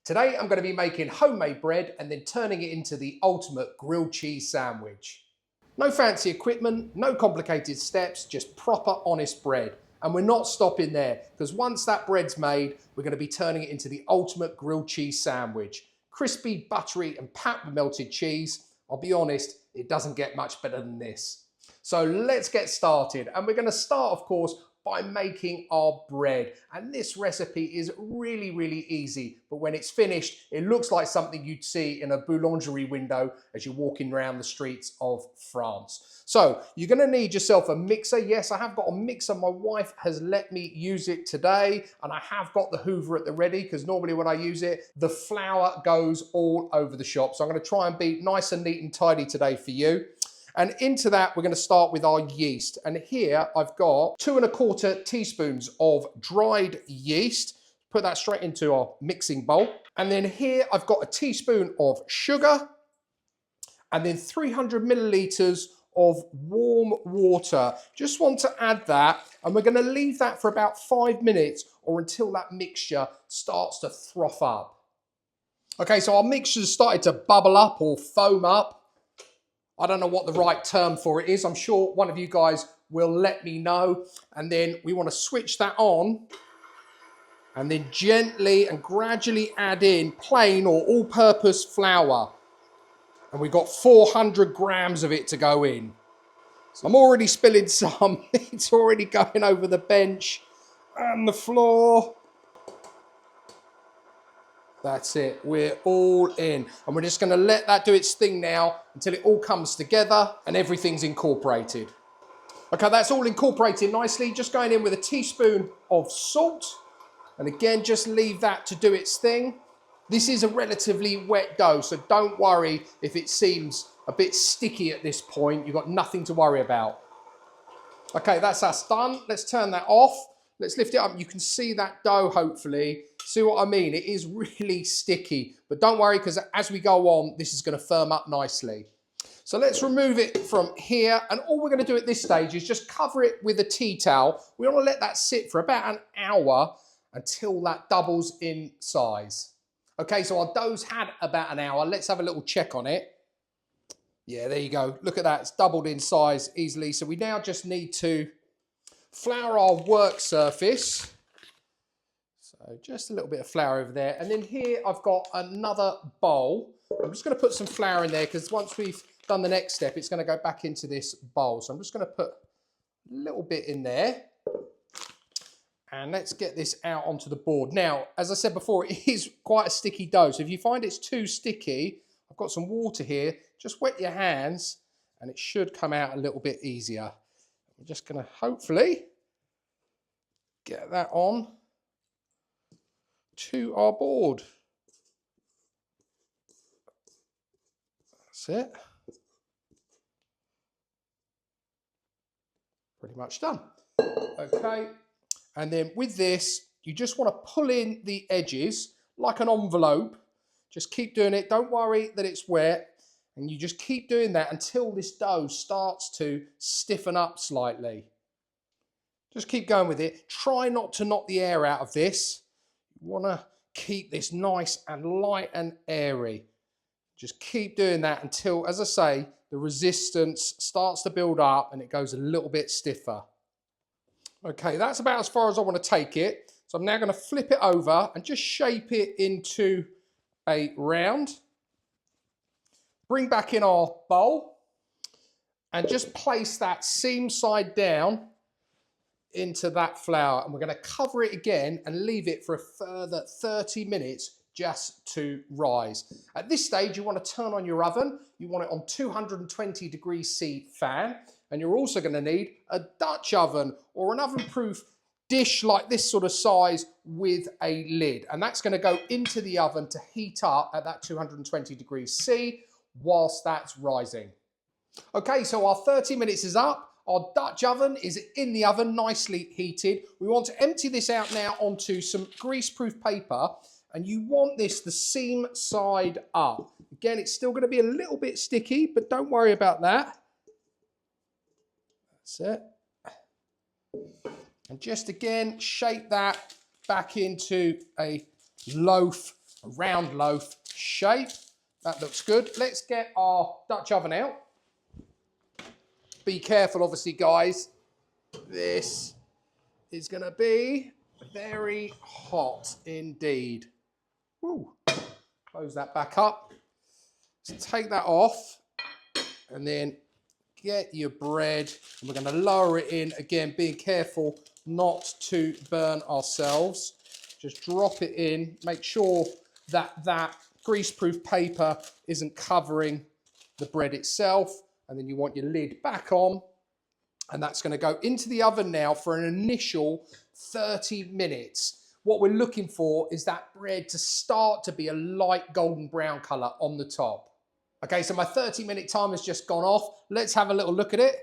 Today I'm going to be making homemade bread and then turning it into the ultimate grilled cheese sandwich. No fancy equipment, no complicated steps, just proper honest bread. And we're not stopping there, because once that bread's made, we're going to be turning it into the ultimate grilled cheese sandwich. Crispy, buttery and packed with melted cheese. I'll be honest, it doesn't get much better than this. So let's get started. And we're going to start, of course, by making our bread. And this recipe is really easy, but when it's finished, it looks like something you'd see in a boulangerie window as you're walking around the streets of France. So you're gonna need yourself a mixer. Yes, I have got a mixer. My wife has let me use it today, and I have got the Hoover at the ready, because normally when I use it, the flour goes all over the shop. So I'm gonna try and be nice and neat and tidy today for you. And into that, we're going to start with our yeast. And here I've got 2 1/4 teaspoons of dried yeast. Put that straight into our mixing bowl. And then here I've got a teaspoon of sugar. And then 300 millilitres of warm water. Just want to add that. And we're going to leave that for about 5 minutes or until that mixture starts to froth up. Okay, so our mixture's started to bubble up or foam up. I don't know what the right term for it is. I'm sure one of you guys will let me know. And then we want to switch that on and then gently and gradually add in plain or all-purpose flour. And we've got 400 grams of it to go in. So I'm already spilling some. It's already going over the bench and the floor. That's it, we're all in. And we're just gonna let that do its thing now until it all comes together and everything's incorporated. Okay, that's all incorporated nicely. Just going in with a teaspoon of salt. And again, just leave that to do its thing. This is a relatively wet dough, so don't worry if it seems a bit sticky at this point. You've got nothing to worry about. Okay, that's us done. Let's turn that off. Let's lift it up. You can see that dough, hopefully. See what I mean? It is really sticky, but don't worry, because as we go on, this is going to firm up nicely. So let's remove it from here. And all we're going to do at this stage is just cover it with a tea towel. We want to let that sit for about an hour until that doubles in size. Okay, so our dough's had about an hour. Let's have a little check on it. Yeah, there you go. Look at that. It's doubled in size easily. So we now just need to flour our work surface. So just a little bit of flour over there. And then here I've got another bowl. I'm just going to put some flour in there, because once we've done the next step, it's going to go back into this bowl. So I'm just going to put a little bit in there. And let's get this out onto the board. Now, as I said before, it is quite a sticky dough. So if you find it's too sticky, I've got some water here. Just wet your hands and it should come out a little bit easier. I'm just going to hopefully get that on to our board. That's it. Pretty much done. Okay. And then with this, you just want to pull in the edges like an envelope. Just keep doing it. Don't worry that it's wet. And you just keep doing that until this dough starts to stiffen up slightly. Just keep going with it. Try not to knock the air out of this. You want to keep this nice and light and airy. Just keep doing that until, as I say, the resistance starts to build up and it goes a little bit stiffer. Okay, that's about as far as I want to take it. So I'm now going to flip it over and just shape it into a round. Bring back in our bowl and just place that seam side down into that flour. And we're going to cover it again and leave it for a further 30 minutes just to rise. At this stage, you want to turn on your oven. You want it on 220 degrees C fan. And you're also going to need a Dutch oven or an oven-proof dish like this sort of size with a lid. And that's going to go into the oven to heat up at that 220 degrees C whilst that's rising. Okay, so our 30 minutes is up. Our Dutch oven is in the oven, nicely heated. We want to empty this out now onto some grease-proof paper. And you want this the seam side up. Again, it's still going to be a little bit sticky, but don't worry about that. That's it. And just again, shape that back into a loaf a round loaf shape. That looks good. Let's get our Dutch oven out. Be careful, obviously, guys. This is going to be very hot indeed. Woo. Close that back up. So take that off and then get your bread. And we're going to lower it in. Again, being careful not to burn ourselves. Just drop it in. Make sure that that greaseproof paper isn't covering the bread itself. And then you want your lid back on. And that's going to go into the oven now for an initial 30 minutes. What we're looking for is that bread to start to be a light golden brown colour on the top. Okay, so my 30-minute time has just gone off. Let's have a little look at it.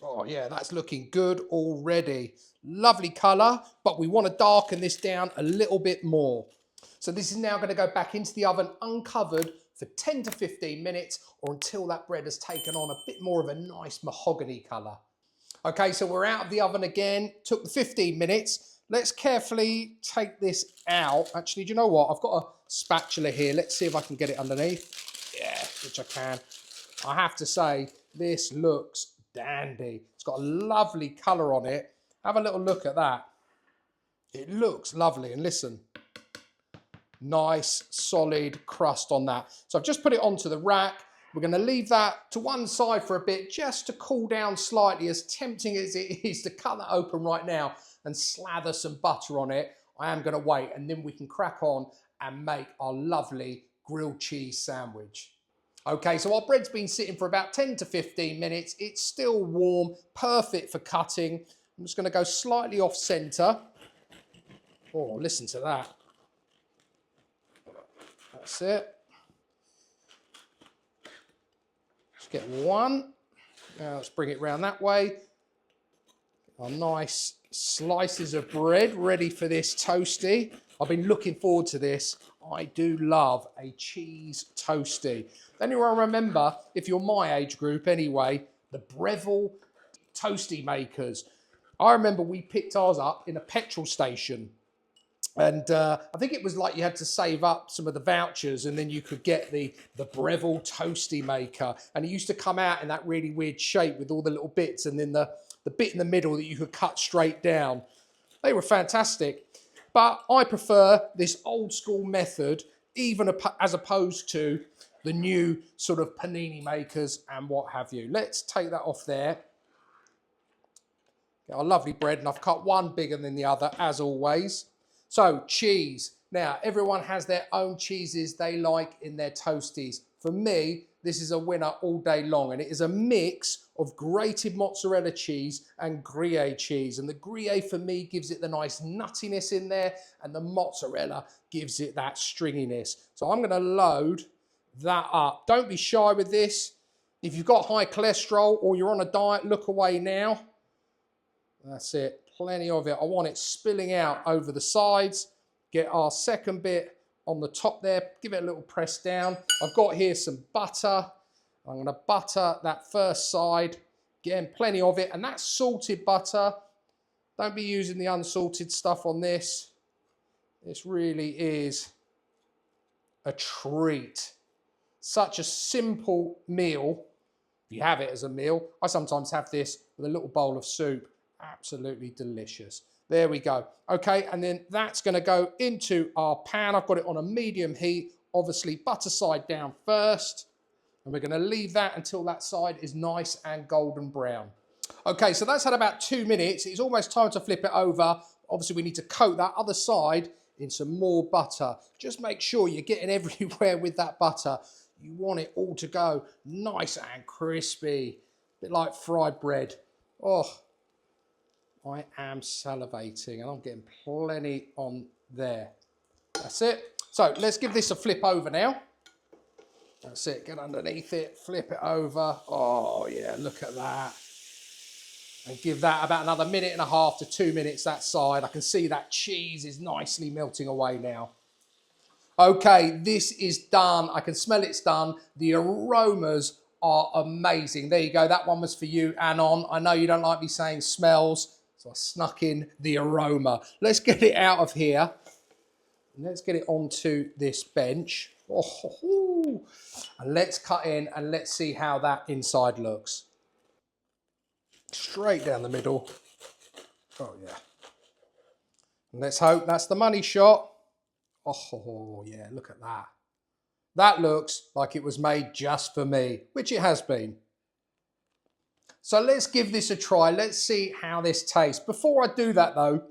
Oh yeah, that's looking good already. Lovely colour, but we want to darken this down a little bit more. So this is now going to go back into the oven uncovered for 10 to 15 minutes or until that bread has taken on a bit more of a nice mahogany colour. Okay, so we're out of the oven again. Took the 15 minutes. Let's carefully take this out. Actually, do you know what? I've got a spatula here. Let's see if I can get it underneath. Yeah, which I can. I have to say, this looks dandy. It's got a lovely colour on it. Have a little look at that. It looks lovely. And listen, nice solid crust on that. So I've just put it onto the rack. We're going to leave that to one side for a bit just to cool down slightly. As tempting as it is to cut that open right now and slather some butter on it, I am going to wait, and then we can crack on and make our lovely grilled cheese sandwich. Okay, so our bread's been sitting for about 10 to 15 minutes. It's still warm, perfect for cutting. I'm just going to go slightly off centre. Oh, listen to that. That's it. Let's get one. Now let's bring it round that way. Our nice slices of bread ready for this toasty. I've been looking forward to this. I do love a cheese toasty. Anyone remember, if you're my age group anyway, the Breville toasty makers? I remember we picked ours up in a petrol station. And I think it was like you had to save up some of the vouchers and then you could get the Breville toasty maker. And it used to come out in that really weird shape with all the little bits and then the bit in the middle that you could cut straight down. They were fantastic. But I prefer this old school method, even as opposed to the new sort of panini makers and what have you. Let's take that off there. Get our lovely bread, and I've cut one bigger than the other as always. So cheese. Now, everyone has their own cheeses they like in their toasties. For me, this is a winner all day long, and it is a mix of grated mozzarella cheese and Gruyère cheese. And the Gruyère for me gives it the nice nuttiness in there, and the mozzarella gives it that stringiness. So I'm going to load that up. Don't be shy with this. If you've got high cholesterol or you're on a diet, look away now. That's it. Plenty of it. I want it spilling out over the sides. Get our second bit on the top there. Give it a little press down. I've got here some butter. I'm going to butter that first side. Again, plenty of it. And that's salted butter. Don't be using the unsalted stuff on this. This really is a treat. Such a simple meal. If you have it as a meal. I sometimes have this with a little bowl of soup. Absolutely delicious. There we go. Okay, and then that's going to go into our pan. I've got it on a medium heat. Obviously, butter side down first. And we're going to leave that until that side is nice and golden brown. Okay, so that's had about 2 minutes. It's almost time to flip it over. Obviously, we need to coat that other side in some more butter. Just make sure you're getting everywhere with that butter. You want it all to go nice and crispy. A bit like fried bread. Oh, I am salivating, and I'm getting plenty on there. That's it. So let's give this a flip over now. That's it. Get underneath it, flip it over. Oh yeah, look at that. And give that about another 1.5 to 2 minutes that side. I can see that cheese is nicely melting away now. Okay, this is done. I can smell it's done. The aromas are amazing. There you go. That one was for you, Anon. I know you don't like me saying smells, so I snuck in the aroma. Let's get it out of here. Let's get it onto this bench. Oh, and let's cut in and let's see how that inside looks. Straight down the middle. Oh yeah. And let's hope that's the money shot. Oh yeah, look at that. That looks like it was made just for me, which it has been. So let's give this a try. Let's see how this tastes. Before I do that though,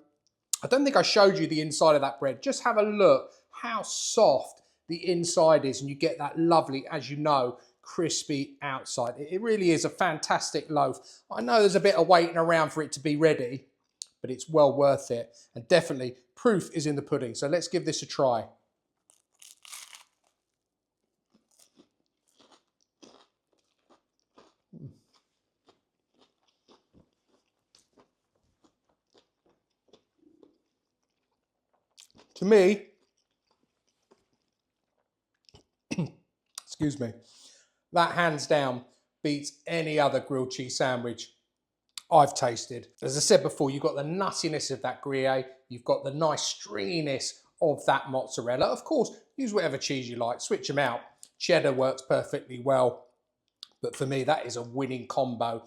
I don't think I showed you the inside of that bread. Just have a look how soft the inside is, and you get that lovely, as you know, crispy outside. It really is a fantastic loaf. I know there's a bit of waiting around for it to be ready, but it's well worth it. And definitely proof is in the pudding. So let's give this a try. To me, excuse me, that hands down beats any other grilled cheese sandwich I've tasted. As I said before, you've got the nuttiness of that Gruyère, you've got the nice stringiness of that mozzarella. Of course, use whatever cheese you like, switch them out. Cheddar works perfectly well, but for me, that is a winning combo.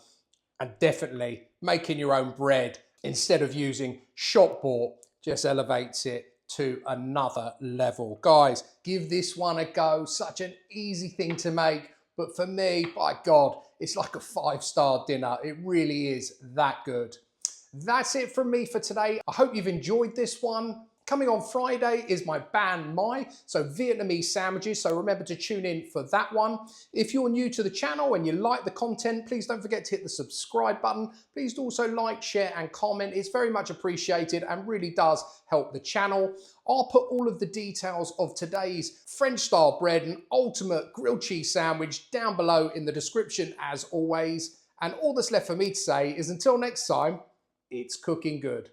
And definitely making your own bread instead of using shop bought just elevates it to another level. Guys, give this one a go. Such an easy thing to make, but for me, by God, it's like a 5-star dinner. It really is that good. That's it from me for today. I hope you've enjoyed this one. Coming on Friday is my Ban Mai, so Vietnamese sandwiches, so remember to tune in for that one. If you're new to the channel and you like the content, please don't forget to hit the subscribe button. Please also like, share and comment. It's very much appreciated and really does help the channel. I'll put all of the details of today's French style bread and ultimate grilled cheese sandwich down below in the description as always. And all that's left for me to say is until next time, it's cooking good.